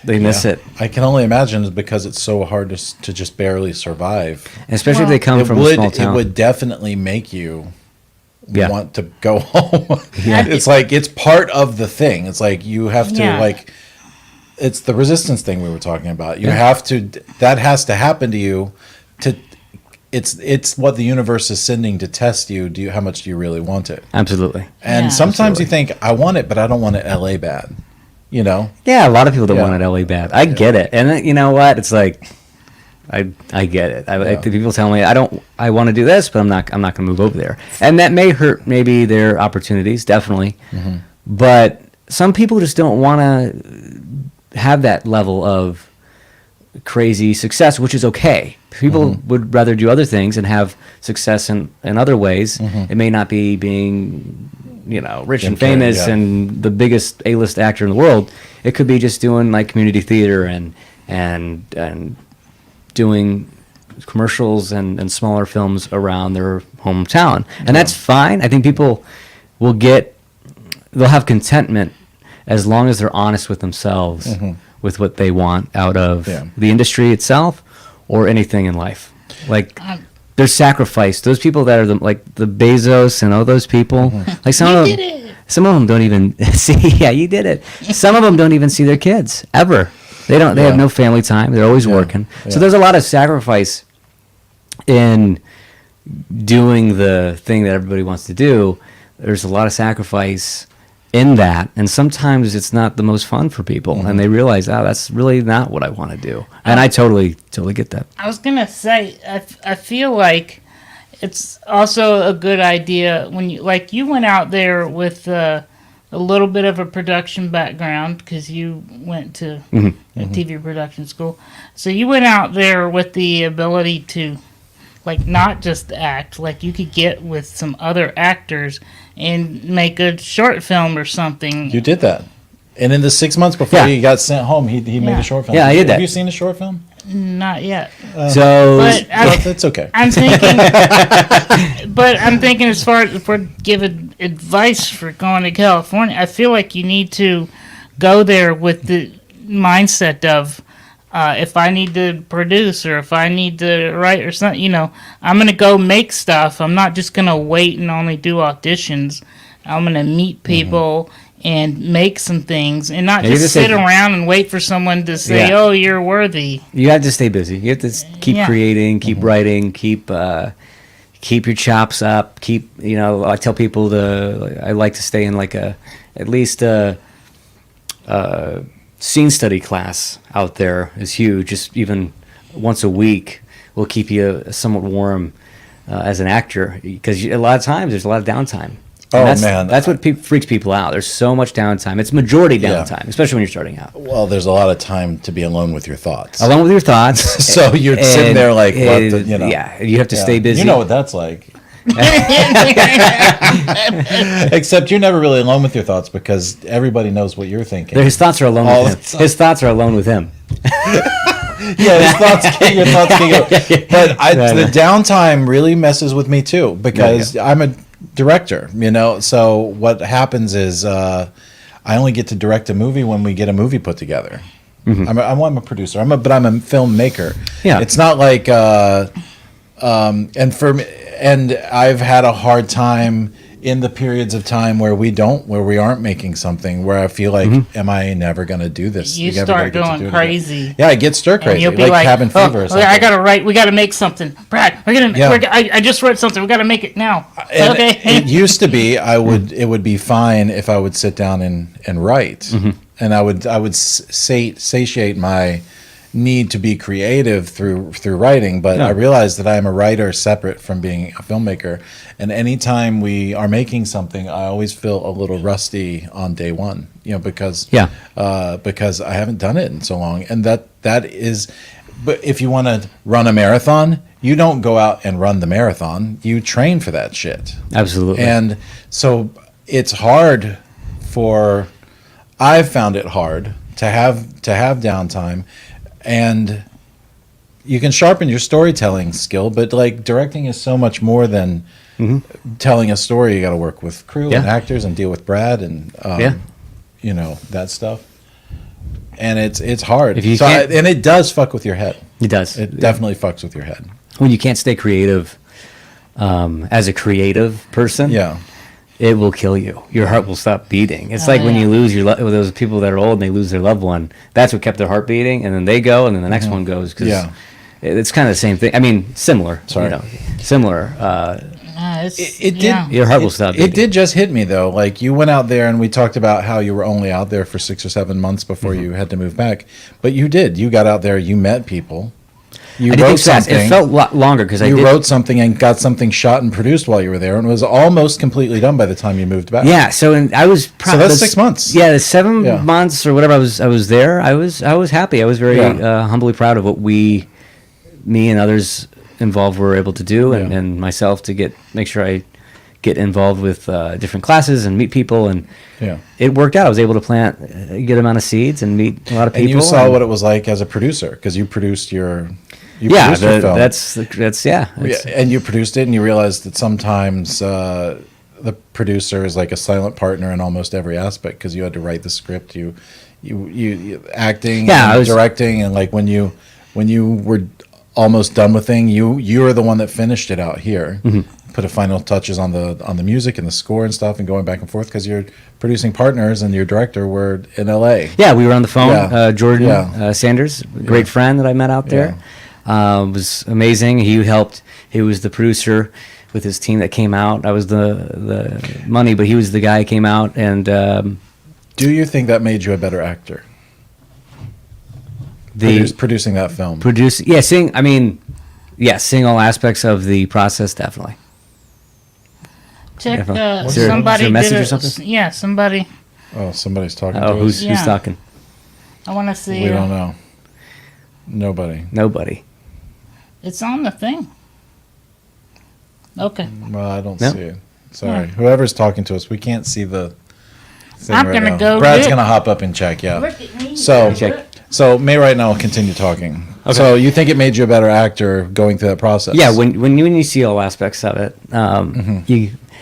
they miss Yeah. it, I can only imagine it's because it's so hard to just barely survive. and especially if they come It from would a small town. it would definitely make you want to go home. Yeah. It's like it's part of the thing. It's like you have to Yeah. like it's the resistance thing we were talking about. You have to that has to happen to you to it's what the universe is sending to test you. How much do you really want it? Absolutely. And Yeah. sometimes you think I want it, but I don't want it LA bad. You know? Yeah, a lot of people don't Yeah. want it LA bad. I get it, and then, you know what? It's like, I get it. People tell me I want to do this, but I'm not going to move over there, and that may hurt maybe their opportunities, definitely. Mm-hmm. But some people just don't want to have that level of crazy success, which is okay. People Mm-hmm. would rather do other things and have success in other ways. Mm-hmm. It may not be being, rich and Okay, famous yeah. and the biggest A-list actor in the world. It could be just doing like community theater and doing commercials and smaller films around their hometown. And that's fine. I think people they'll have contentment as long as they're honest with themselves with what they want out of the industry itself or anything in life. Like there's sacrifice. Those people that are the Bezos and all those people, like some of them don't even see. Yeah, you did it. Some of them don't even see their kids ever. They don't. They have no family time. They're always working. So there's a lot of sacrifice in doing the thing that everybody wants to do. There's a lot of sacrifice in that, and sometimes it's not the most fun for people, and they realize, that's really not what I want to do. And I totally get that. I was gonna say, I feel like it's also a good idea when you went out there with a little bit of a production background because you went to a TV production school, so you went out there with the ability to not just act, you could get with some other actors and make a short film or something. You did that. And in the 6 months before he got sent home, he made a short film. Yeah, I did that. Have you seen a short film? Not yet. So That's okay. I'm thinking, but I'm thinking as far as for giving advice for going to California, I feel like you need to go there with the mindset of if I need to produce or if I need to write or something, I'm going to go make stuff. I'm not just going to wait and only do auditions. I'm going to meet people and make some things and not just sit around and wait for someone to say, oh, you're worthy. You have to stay busy. You have to keep creating, keep writing, keep your chops up. I tell people I like to stay in at least a scene study class out there is huge. Just even once a week will keep you somewhat warm as an actor because a lot of times there's a lot of downtime. And that's what freaks people out. There's so much downtime. It's majority downtime, especially when you're starting out. Well, there's a lot of time to be alone with your thoughts. Alone with your thoughts. So you're sitting there what the, Yeah, you have to stay busy. You know what that's like. Except you're never really alone with your thoughts because everybody knows what you're thinking. His thoughts are alone with him. His thoughts are alone with him. Yeah, your thoughts can go. But the downtime really messes with me too because I'm a director, so what happens is I only get to direct a movie when we get a movie put together. I'm a producer, but I'm a filmmaker. Yeah, it's not like and I've had a hard time in the periods of time where we aren't making something where I feel like, am I never going to do this? You start going crazy. Yeah, I get stir crazy. You'll be like cabin fever or something. I got to write. We got to make something. Brad, I just wrote something. We got to make it now. Okay. It used to be it would be fine if I would sit down and write. And I would satiate my need to be creative through writing, but I realized that I am a writer separate from being a filmmaker, and anytime we are making something I always feel a little rusty on day one, because I haven't done it in so long. And that is, but if you want to run a marathon, you don't go out and run the marathon, you train for that shit. Absolutely. And so it's hard I've found it hard to have downtime. And you can sharpen your storytelling skill, but directing is so much more than telling a story. You got to work with crew and actors and deal with Brad and that stuff. And it's hard. And it does fuck with your head. It does. It definitely fucks with your head. When you can't stay creative as a creative person, Yeah. it will kill you. Your heart will stop beating. It's like when you lose those people that are old and they lose their loved one. That's what kept their heart beating, and then they go, and then the next one goes. Cause it's kind of the same thing. I mean, similar. Sorry. Similar. It did. Your heart will stop beating. It did just hit me though. Like you went out there and we talked about how you were only out there for 6 or 7 months before you had to move back. But you did. You got out there. You met people. You wrote something. It felt a lot longer because you wrote something and got something shot and produced while you were there, and it was almost completely done by the time you moved back. Yeah. So I was. So that's 6 months. Yeah, the 7 months or whatever I was there. I was happy. I was very humbly proud of what me and others involved were able to do, and myself to make sure I get involved with different classes and meet people, and it worked out. I was able to plant a good amount of seeds and meet a lot of people. And you saw what it was like as a producer because you produced your film. That's and you produced it, and you realized that sometimes the producer is like a silent partner in almost every aspect because you had to write the script, you acting, directing, and like when you were almost done with thing, you were the one that finished it out here. Put a final touches on the music and the score and stuff, and going back and forth because your producing partners and your director were in LA. Yeah, we were on the phone. Jordan Sanders, great friend that I met out there, was amazing. He was the producer with his team that came out. I was the money, but he was the guy who came out. And do you think that made you a better actor? Producing that film. Seeing all aspects of the process, definitely. Check. Is there a message or something? Yeah, somebody. Oh, somebody's talking to us. us. Who's talking? I want to see. We don't know. Nobody. It's on the thing. Okay. Well, I don't see it. Sorry. Whoever's talking to us, we can't see the thing I'm going to go. Brad's going to hop up and check, Look at me. So Maywright and I will continue talking. Okay. So you think it made you a better actor going through that process? Yeah, when you see all aspects of it,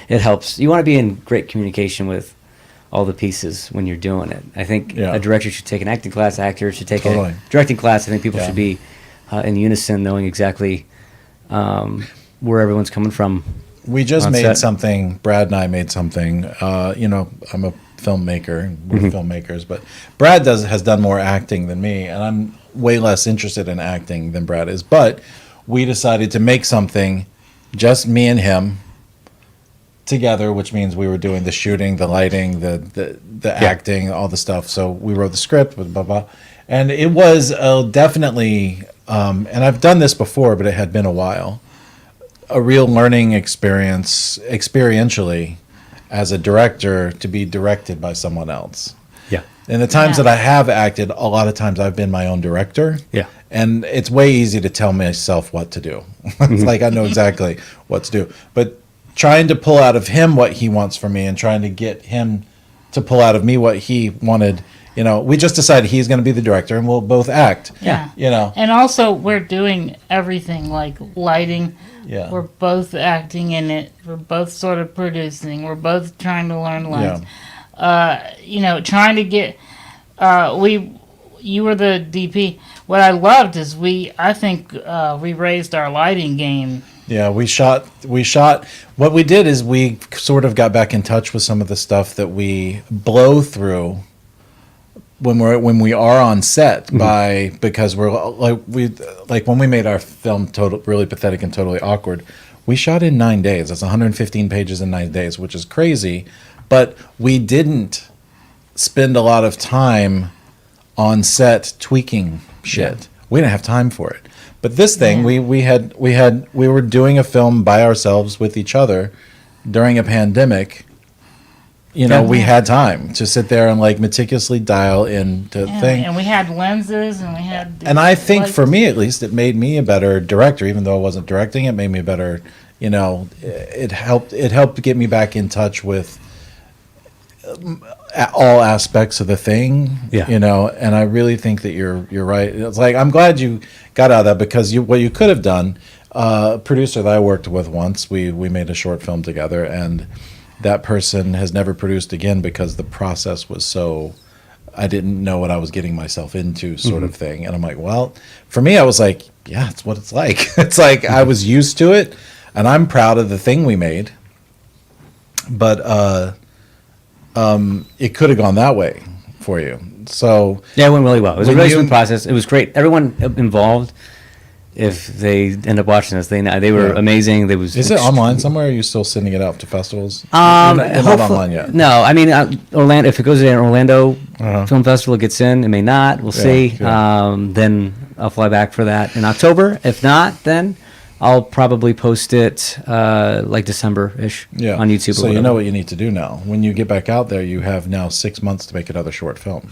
it helps. You want to be in great communication with all the pieces when you're doing it. I think a director should take an acting class, actors should take a directing class. I think people should be in unison, knowing exactly where everyone's coming from. We just made something, Brad and I made something. I'm a filmmaker, we're filmmakers, but Brad has done more acting than me, and I'm way less interested in acting than Brad is. But we decided to make something, just me and him, together, which means we were doing the shooting, the lighting, the acting, all the stuff. So we wrote the script, blah, blah, and it was definitely, and I've done this before, but it had been a while, a real learning experience, experientially, as a director, to be directed by someone else. Yeah. And the times that I have acted, a lot of times I've been my own director. Yeah. And it's way easy to tell myself what to do. It's like I know exactly what to do. But trying to pull out of him what he wants from me and trying to get him to pull out of me what he wanted, we just decided he's going to be the director and we'll both act. Yeah. And also we're doing everything like lighting. Yeah. We're both acting in it. We're both sort of producing. We're both trying to learn lines. Trying to get you were the DP. What I loved is I think we raised our lighting game. Yeah, we shot what we did is we sort of got back in touch with some of the stuff that we blow through when we are on set because we're like when we made our film really pathetic and totally awkward, we shot in 9 days. That's 115 pages in 9 days, which is crazy, but we didn't spend a lot of time on set tweaking shit. We didn't have time for it. But this thing, we were doing a film by ourselves with each other during a pandemic. We had time to sit there and like meticulously dial into thing. And we had lenses and we had. And I think for me at least, it made me a better director, even though I wasn't directing. It made me a better. It helped get me back in touch with all aspects of the thing. Yeah. And I really think that you're right. It's like I'm glad you got out of that because what you could have done. A producer that I worked with once, we made a short film together and. That person has never produced again because the process was so, I didn't know what I was getting myself into sort of thing. And I'm like, well, for me, I was like, yeah, it's what it's like. It's like I was used to it. and I'm proud of the thing we made. But it could have gone that way for you. So Yeah, it went really well. It was a when really you- smooth process. It was great. Everyone involved, if they end up watching this, they were Yeah. amazing. They was is it online somewhere? Or are you still sending it out to festivals? You're You're not online yet. No, I mean Orlando. If it goes to an Orlando Uh-huh. Film Festival, it gets in. It may not. We'll see. yeah. Then I'll fly back for that in October. If not, then I'll probably post it like December-ish Yeah, on YouTube. So or you whatever. know what you need to do now. When you get back out there, you have now 6 months to make another short film.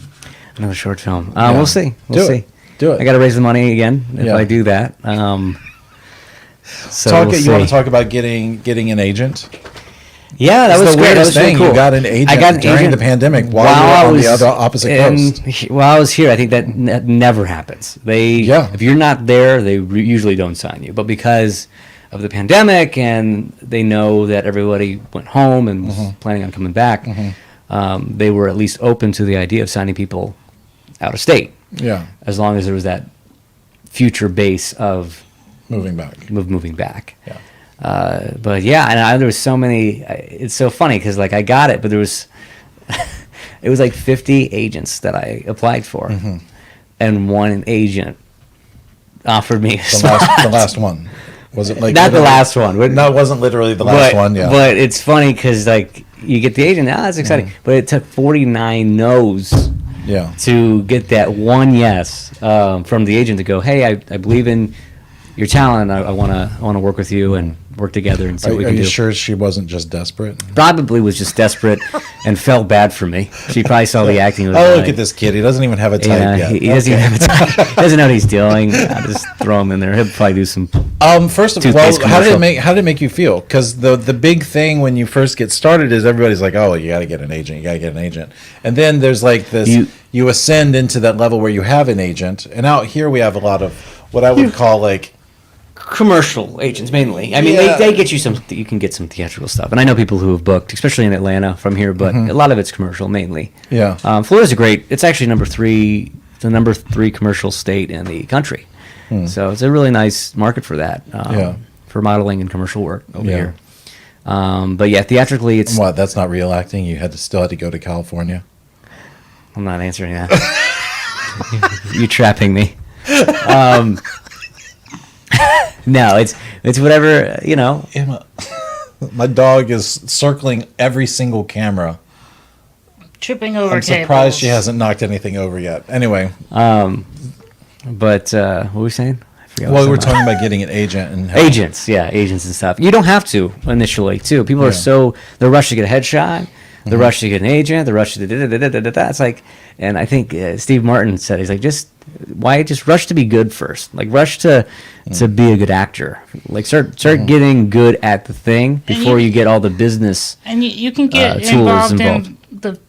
Another short film. Yeah. We'll see. We'll Do see. it. Do it. I got to raise the money again if Yeah. I do that. So Talk. we'll You want see. to talk about getting an agent? Yeah, that It's was the great. That weirdest was really thing. cool. You got an agent I got an during agent the pandemic while you were I on the was other opposite coast. While I was here, I think that never happens. Yeah. If you're not there, they usually don't sign you. But because of the pandemic and they know that everybody went home and was planning on coming back, they were at least open to the idea of signing people out of state, Yeah, as long as there was that future base of moving back. moving back. Yeah. But yeah, and there was so many. It's so funny because like I got it, but there was it was like 50 agents that I applied for, and one agent offered me a The spot. last one. Was it like Not the literally- last one. No, it wasn't literally the last one. Yeah. But it's funny because like you get the agent, that's exciting. But it took 49 no's yeah. to get that one yes from the agent to go, hey, I believe in your talent. I wanna work with you and work together and see Are, what we are can you do. sure she wasn't just desperate? Probably was just desperate and felt bad for me. She probably saw the acting. Was Oh, like, look at this kid. He doesn't even have a type yet. He doesn't even have a type. He doesn't know what he's doing. I just throw him in there. He'll probably do some. First of all, Toothpaste how did commercial. it make you feel? Because the big thing when you first get started is everybody's like, oh, you got to get an agent. You got to get an agent. And then there's like this. You ascend into that level where you have an agent. And out here we have a lot of what I would call like. Commercial agents mainly. I mean, Yeah. they get you some. You can get some theatrical stuff, and I know people who have booked, especially in Atlanta from here. But a lot of it's commercial mainly. Yeah. Florida's a great. It's actually the number three commercial state in the country. So it's a really nice market for that. Yeah. For modeling and commercial work over Yeah. here. But yeah, theatrically, it's. What? That's not real acting. You still had to go to California. I'm not answering that. You're trapping me. No, it's whatever, you know. Emma, my dog is circling every single camera. Tripping over I'm tables. surprised she hasn't knocked anything over yet. Anyway, But what were we saying? I forgot. well, what we're I was talking about getting an agent and agents, yeah, agents and stuff. You don't have to initially, too. People Yeah. are they're rushed to get a headshot. They're rushed to get an agent. They're rushed to da-da-da-da-da-da. It's like, and I think Steve Martin said, he's like, why just rush to be good first? Like rush to be a good actor. Like start getting good at the thing before you get all the business. And you can get tools involved involved. in the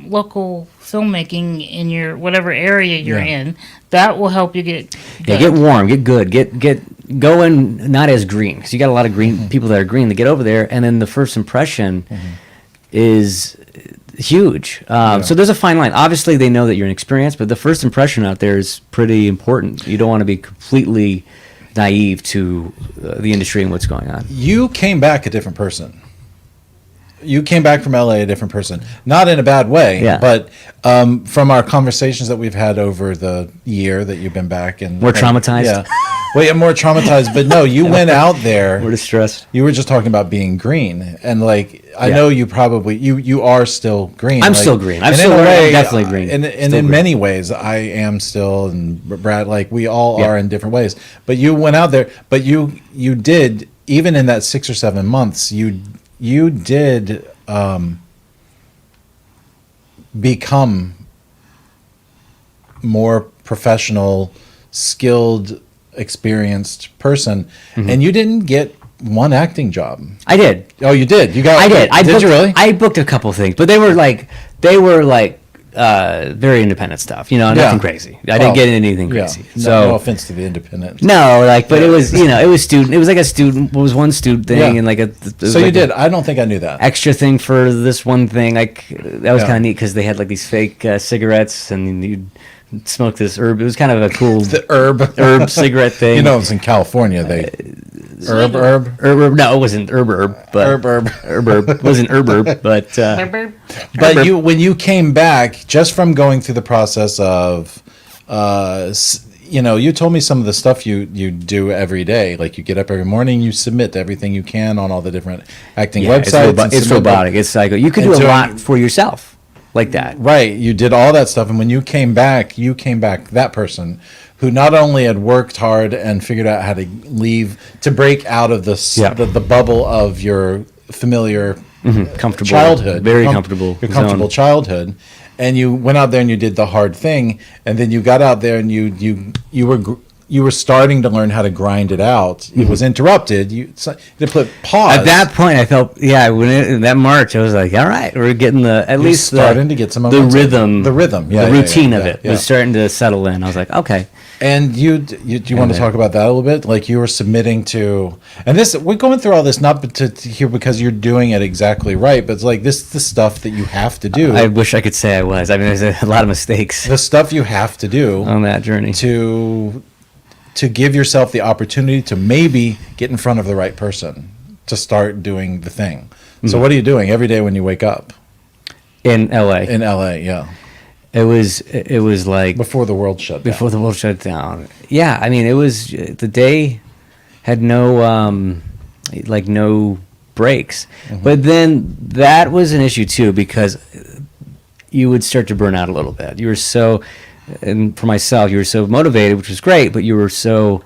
local filmmaking in your whatever area you're Yeah. in. That will help you get Yeah, get warm, get good, get going. Not as green because you got a lot of green people that are green that get over there, and then the first impression is huge. So there's a fine line. Obviously, they know that you're inexperienced, but the first impression out there is pretty important. You don't want to be completely naive to the industry and what's going on. You came back a different person. You came back from LA a different person, not in a bad way, Yeah. but from our conversations that we've had over the year that you've been back and More traumatized? Yeah, well, yeah, more traumatized. But no, you went out there. We're distressed. You were just talking about being green, and like I Yeah. know you probably you are still green. I'm like, still green. I'm and still in a green. I'm way, definitely green. And Still in green. many ways, I am still, and Brad, like we all Yeah. are in different ways. But you went out there, but you did, even in that 6 or 7 months, you did become more professional, skilled, experienced person, and you didn't get one acting job. I did. Oh, you did. You got. I did. Did you really? I booked a couple things, but they were like very independent stuff. You know, nothing crazy. I didn't get into anything crazy. Yeah. So No offense to the independent. no, like, but it was it was student. It was like a student. It was one student thing, Yeah. and like So you did. I don't think I knew that. extra thing for this one thing. Like that was Yeah. kind of neat because they had like these fake cigarettes, and you'd smoke this herb. It was kind of a cool The herb. herb cigarette thing. You know, it's in California. They Herb. No, it wasn't herb, but Herb. herb. It wasn't herb, but But when you came back, just from going through the process of, you told me some of the stuff you do every day. Like you get up every morning, you submit everything you can on all the different acting websites. It's robotic. It's like you could do a lot for yourself, like that. Right. You did all that stuff, and when you came back that person who not only had worked hard and figured out how to break out of the bubble of your familiar Comfortable childhood, very comfortable, your comfortable childhood, and you went out there and you did the hard thing, and then you got out there and you were starting to learn how to grind it out. It was interrupted. You put pause. At that point, I felt in that March, I was like, all right, we're getting starting to get some the rhythm, the routine of it was starting to settle in. I was like, okay. And do you want to talk about that a little bit? Like you were submitting to, and we're going through all this not to here because you're doing it exactly right, but it's like this is the stuff that you have to do. I wish I could say I was. I mean, there's a lot of mistakes. The stuff you have to do on that journey to give yourself the opportunity to maybe get in front of the right person to start doing the thing. So what are you doing every day when you wake up? In LA. In LA, yeah. It was like before the world shut down. Before the world shut down. Yeah, I mean, it was the day had no no breaks. But then that was an issue too because you would start to burn out a little bit. You were so, and for myself, you were so motivated, which was great, but you were so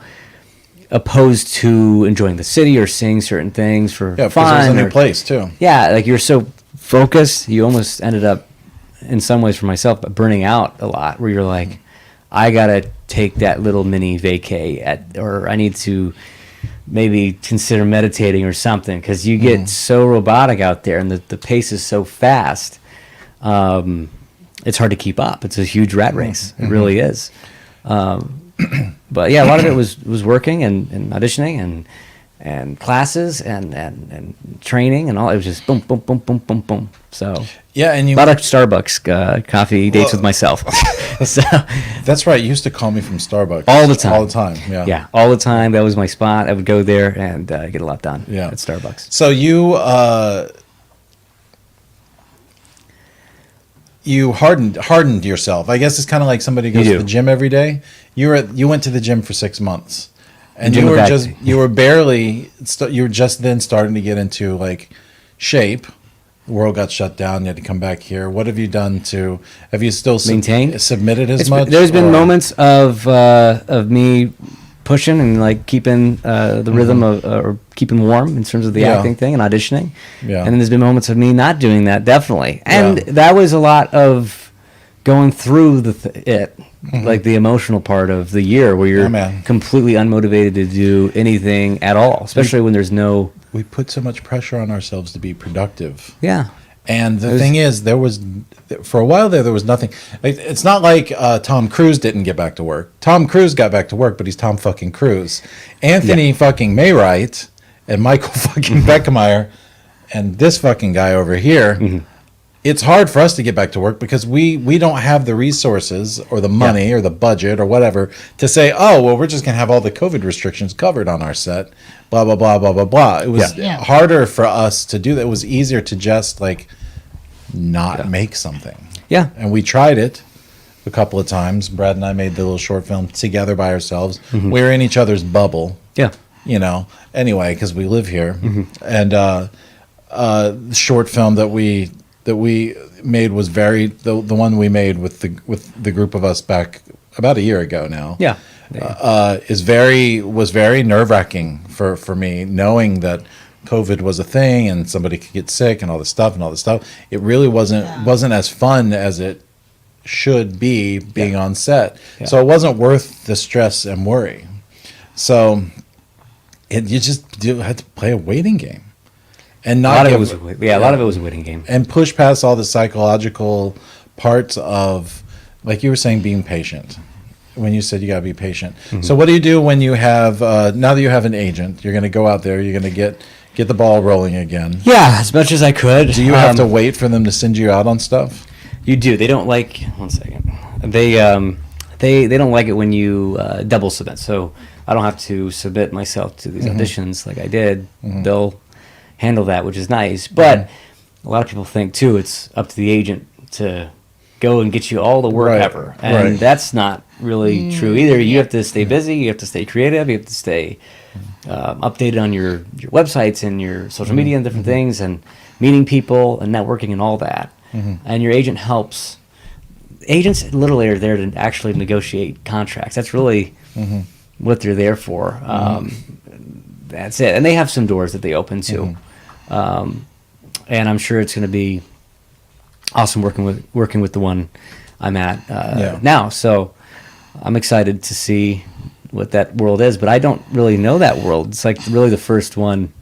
opposed to enjoying the city or seeing certain things for fun. Because it was a new place too. Yeah, like you were so focused, you almost ended up, in some ways for myself, burning out a lot, where you're like, I gotta take that little mini vacay or I need to maybe consider meditating or something, because you get so robotic out there and the pace is so fast. It's hard to keep up. It's a huge rat race. It really is. But yeah, a lot of it was working and auditioning and classes and training and all. It was just boom, boom, boom, boom, boom, boom. So yeah, and a lot of Starbucks coffee dates with myself. So that's right. You used to call me from Starbucks all the time. All the time. Yeah. Yeah, all the time. That was my spot. I would go there and get a lot done. Yeah. At Starbucks. So you hardened yourself. I guess it's kind of like somebody goes to the gym every day. You went to the gym for 6 months, and you were just then starting to get into like shape. The world got shut down. You had to come back here. What have you done to? Have you still maintained submitted as much? There's been moments of me pushing and like keeping the rhythm of or keeping warm in terms of the acting thing and auditioning. Yeah. And then there's been moments of me not doing that, definitely. And that was a lot of going through like the emotional part of the year where you're completely unmotivated to do anything at all, especially when there's no. We put so much pressure on ourselves to be productive. Yeah. And the thing is, for a while there was nothing. It's not like Tom Cruise didn't get back to work. Tom Cruise got back to work, but he's Tom fucking Cruise. Anthony fucking Maywright and Michael fucking Beckemeyer and this fucking guy over here. It's hard for us to get back to work because we don't have the resources or the money or the budget or whatever to say, oh, well, we're just going to have all the COVID restrictions covered on our set, blah, blah, blah, blah, blah, blah. It was harder for us to do that. It was easier to just like not make something. Yeah. And we tried it a couple of times. Brad and I made the little short film together by ourselves. We're in each other's bubble. Yeah. Anyway, because we live here. And the short film that we made was the one we made with the group of us back about a year ago now. Yeah. Was very nerve-wracking for me, knowing that COVID was a thing and somebody could get sick and all this stuff. It really wasn't as fun as it should be being on set. So it wasn't worth the stress and worry. So you just had to play a waiting game. And not a lot of it was a waiting game. And push past all the psychological parts of, like you were saying, being patient. When you said you got to be patient. So what do you do when you have, now that you have an agent, you're going to go out there, you're going to get the ball rolling again? Yeah, as much as I could. Do you have to wait for them to send you out on stuff? You do. They don't like, one second. they don't like it when you double submit. So I don't have to submit myself to these auditions like I did. They'll handle that, which is nice. But a lot of people think too it's up to the agent to go and get you all the work ever, and that's not really true either. You have to stay busy. You have to stay creative. You have to stay updated on your websites and your social media and different things, and meeting people and networking and all that. And your agent helps. Agents literally are there to actually negotiate contracts. That's really what they're there for. That's it. And they have some doors that they open to. And I'm sure it's going to be awesome working with the one I'm at now. So I'm excited to see what that world is, but I don't really know that world. It's like really the first one,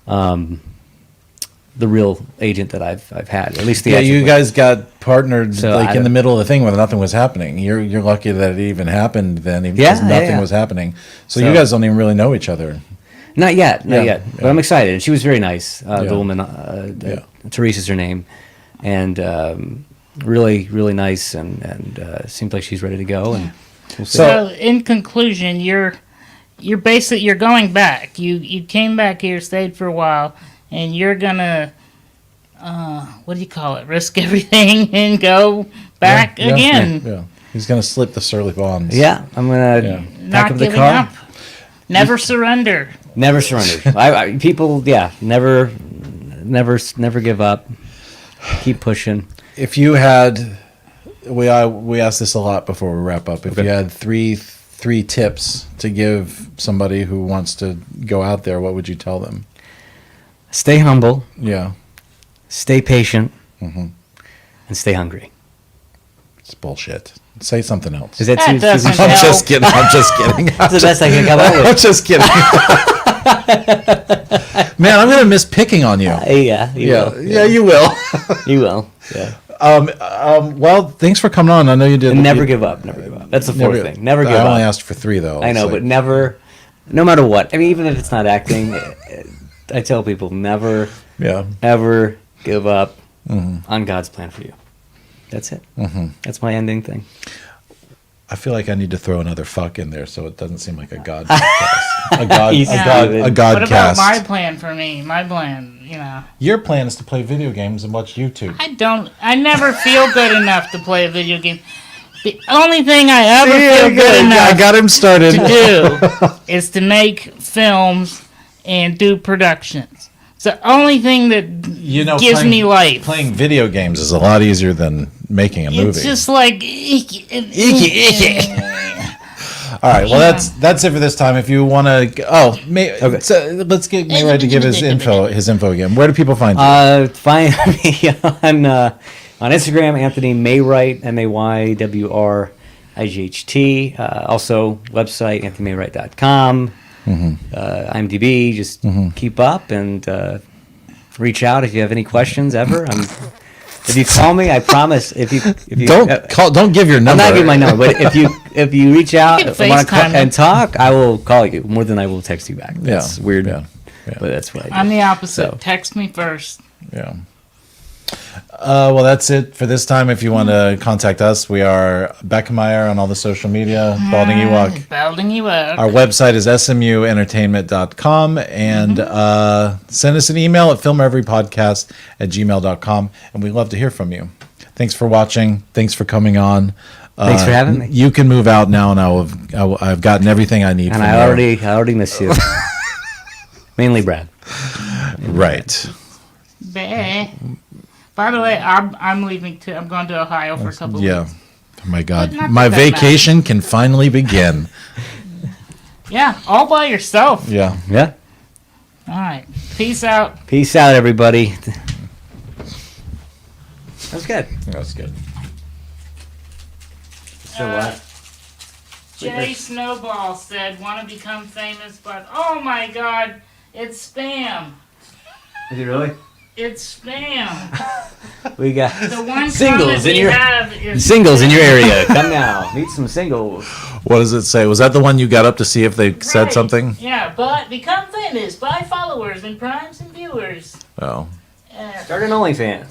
the real agent that I've had, at least the you guys got partnered in the middle of the thing when nothing was happening. You're lucky that it even happened then, even because nothing was happening. So you guys don't even really know each other. Not yet. But I'm excited. And she was very nice. The woman, Teresa's her name, and really, really nice, and seems like she's ready to go. And so, in conclusion, you're going back. You came back here, stayed for a while, and you're gonna what do you call it? Risk everything and go back again. Yeah. He's gonna slip the Surly Bonds. Yeah, I'm gonna pack up the car. Up. Never surrender. Never surrender. People, never give up. Keep pushing. If you had, we ask this a lot before we wrap up. If you had three tips to give somebody who wants to go out there, what would you tell them? Stay humble. Yeah. Stay patient. And stay hungry. It's bullshit. Say something else. Is that too doesn't help. I'm just kidding. That's the best I can come up with. I'm just kidding. Man, I'm gonna miss picking on you. You will. Yeah, you will. You will. Yeah. Well, thanks for coming on. I know you did. And never give up. Never give up. That's the fourth thing. Never give up. I only asked for 3 though. I know, but never. No matter what. I mean, even if it's not acting, I tell people never, ever give up on God's plan for you. That's it. That's my ending thing. I feel like I need to throw another fuck in there so it doesn't seem like a God podcast. a God What cast. about my plan for me? My plan, Your plan is to play video games and watch YouTube. I never feel good enough to play a video game. The only thing I ever feel good enough I got him started. to do is to make films and do productions. It's the only thing that gives me life. Playing video games is a lot easier than making a movie. It's just like All right, well that's it for this time. If you want to, so let's get Maywright to give his info again. Where do people find you? Find me on Instagram, Anthony Maywright, MAYWRIGHT. Also website anthonymaywright.com. IMDb. Just keep up and reach out if you have any questions ever. If you call me, I promise. If you don't give your number. I'm not giving my number, but if you reach out and talk, I will call you more than I will text you back. That's weird, but that's what I do. I'm the opposite. So. Text me first. Yeah. Well, that's it for this time. If you want to contact us, we are Beckemeyer on all the social media, Balding Ewok. Balding Ewok. Our website is smuentertainment.com, and send us an email at filmeverypodcast@gmail.com, and we'd love to hear from you. Thanks for watching. Thanks for coming on. Thanks for having me. You can move out now, and I've gotten everything I need. And I already miss you. Mainly Brad. Right. By the way, I'm leaving too. I'm going to Ohio for a couple of weeks. Oh my God. My vacation can finally begin. Yeah, all by yourself. Yeah. All right. Peace out. Peace out, everybody. That's good. That's good. So what? Jay Snowball said, "Want to become famous?" But oh my God, it's spam. Is it really? It's spam. We got the one singles in your singles in your area. Come now, meet some singles. What does it say? Was that the one you got up to see if they said something? Yeah, but become famous, buy followers and primes and viewers. Oh. Start an OnlyFans.